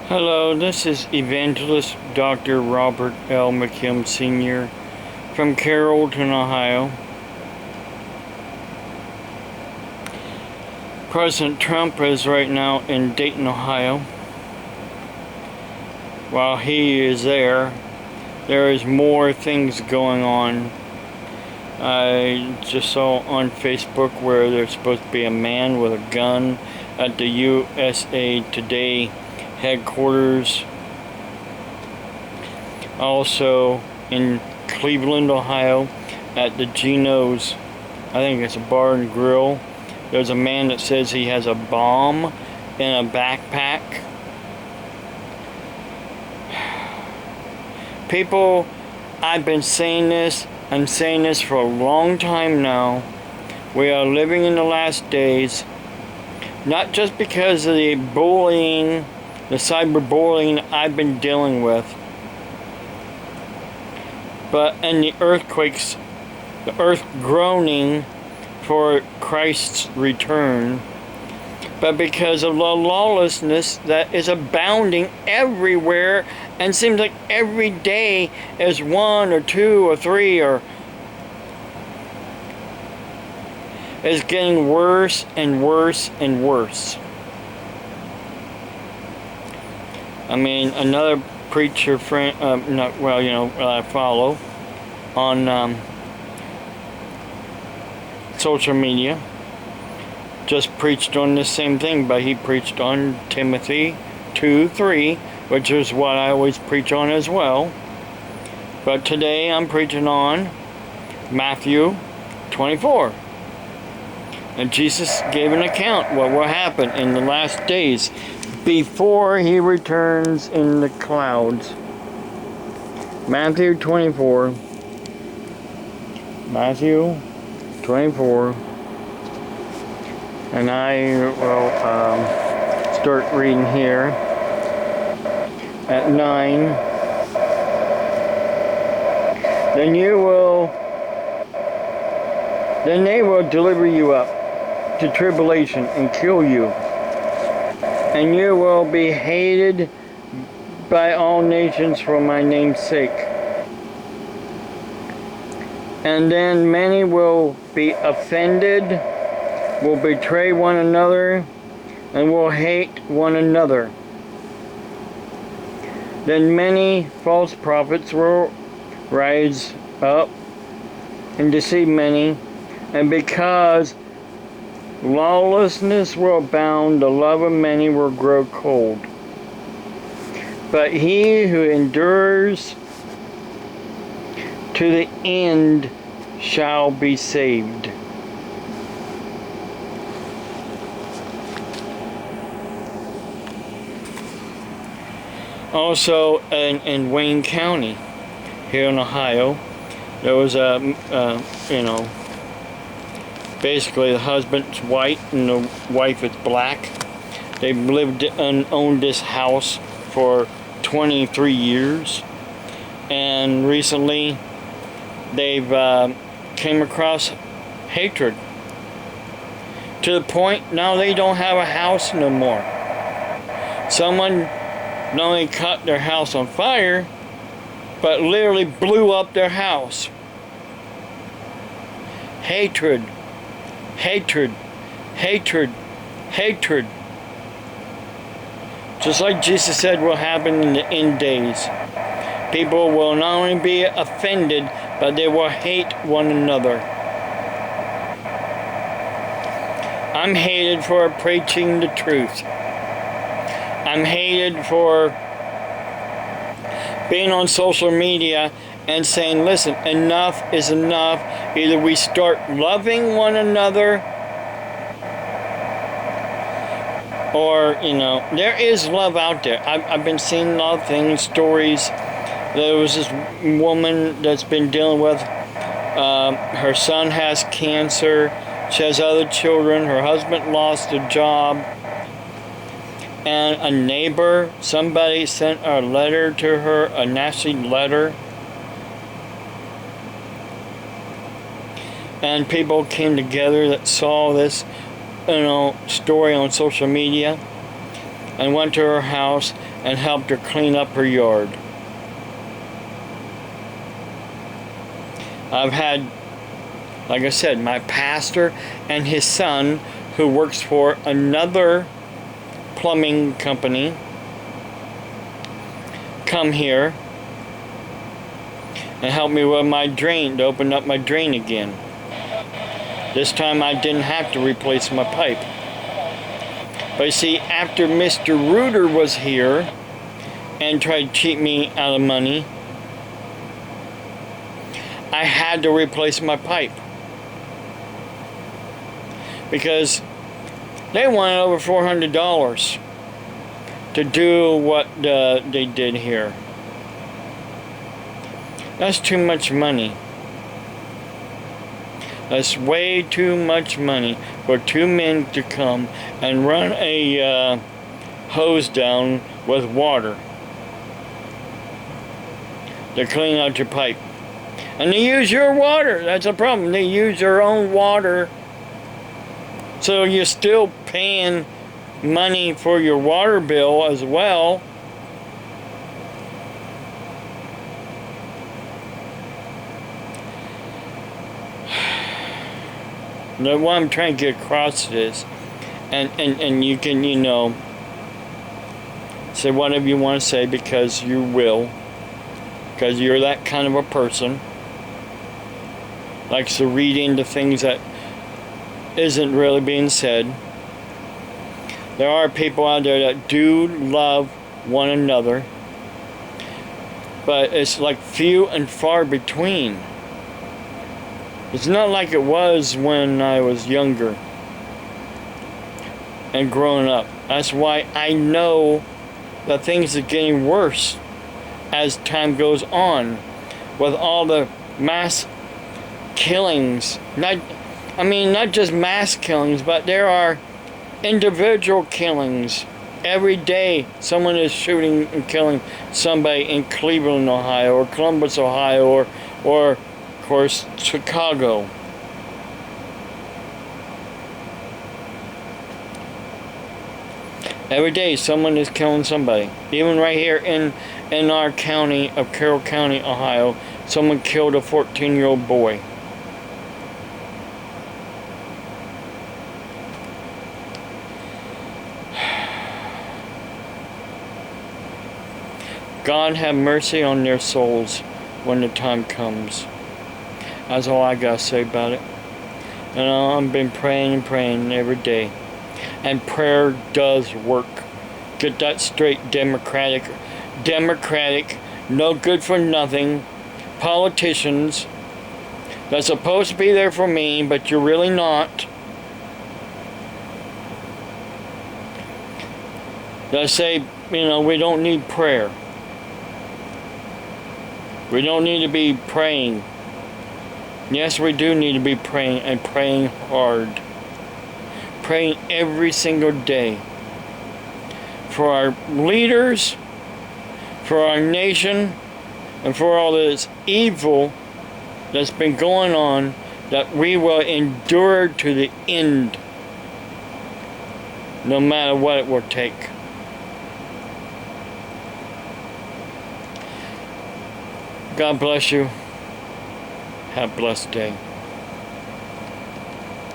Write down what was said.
Hello, this is Evangelist Dr. Robert L. McKim Sr. from Carrollton, Ohio. President Trump is right now in Dayton, Ohio. While he is there is more things going on. I just saw on Facebook where there's supposed to be a man with a gun at the USA Today headquarters. Also in Cleveland, Ohio, at the Gino's, I think it's a bar and grill, there's a man that says he has a bomb in a backpack. People, I've been saying this, I'm saying this for a long time now. We are living in the last days, not just because of the bullying, the cyberbullying I've been dealing with, but in the earthquakes, the earth groaning for Christ's return, but because of the lawlessness that is abounding everywhere, and seems like every day is one or two or three, or is getting worse and worse and worse. I mean, another preacher friend, I follow on social media, just preached on the same thing, but he preached on Timothy 2:3, which is what I always preach on as well. But today I'm preaching on Matthew 24. And Jesus gave an account what will happen in the last days before he returns in the clouds. Matthew 24. Matthew 24. And I will start reading here at 9. Then they will deliver you up to tribulation and kill you. And you will be hated by all nations for my name's sake. And then many will be offended, will betray one another, and will hate one another. Then many false prophets will rise up and deceive many, and because lawlessness will abound, the love of many will grow cold. But he who endures to the end shall be saved. Also, in Wayne County, here in Ohio, there was basically the husband's white and the wife is black. They've lived and owned this house for 23 years. And recently, they've came across hatred. To the point, now they don't have a house no more. Someone not only caught their house on fire, but literally blew up their house. Hatred. Hatred, hatred, hatred. Just like Jesus said will happen in the end days. People will not only be offended, but they will hate one another. I'm hated for preaching the truth. I'm hated for being on social media and saying, listen, enough is enough. Either we start loving one another, or, there is love out there. I've been seeing a lot of things, stories. There was this woman that's been dealing with, her son has cancer. She has other children. Her husband lost a job. And a neighbor, somebody sent a letter to her, a nasty letter. And people came together that saw this, story on social media. and went to her house and helped her clean up her yard. I've had, like I said, my pastor and his son, who works for another plumbing company, come here and help me with my drain, to open up my drain again. This time I didn't have to replace my pipe. But you see, after Mr. Reuter was here and tried to cheat me out of money, I had to replace my pipe. Because they wanted over $400 to do what they did here. That's too much money. That's way too much money for two men to come and run a hose down with water to clean out your pipe. And they use your water. That's a problem. They use your own water. So you're still paying money for your water bill as well. Now, what I'm trying to get across is, and you can, say whatever you want to say, because you will, because you're that kind of a person, likes to read into things that isn't really being said. There are people out there that do love one another, but it's like few and far between. It's not like it was when I was younger and growing up. That's why I know that things are getting worse as time goes on, with all the mass killings. Not just mass killings, but there are individual killings. Every day someone is shooting and killing somebody in Cleveland, Ohio, or Columbus, Ohio, or of course, Chicago. Every day someone is killing somebody. Even right here in our county of Carroll County, Ohio, someone killed a 14-year-old boy. God have mercy on their souls when the time comes. That's all I gotta say about it. And I've been praying and praying every day. And prayer does work. Get that straight. Democratic, no good for nothing politicians that's supposed to be there for me, but you're really not. That say, we don't need prayer. We don't need to be praying. Yes, we do need to be praying, and praying hard. Praying every single day. For our leaders, for our nation, and for all this evil that's been going on, that we will endure to the end, no matter what it will take. God bless you. Have a blessed day.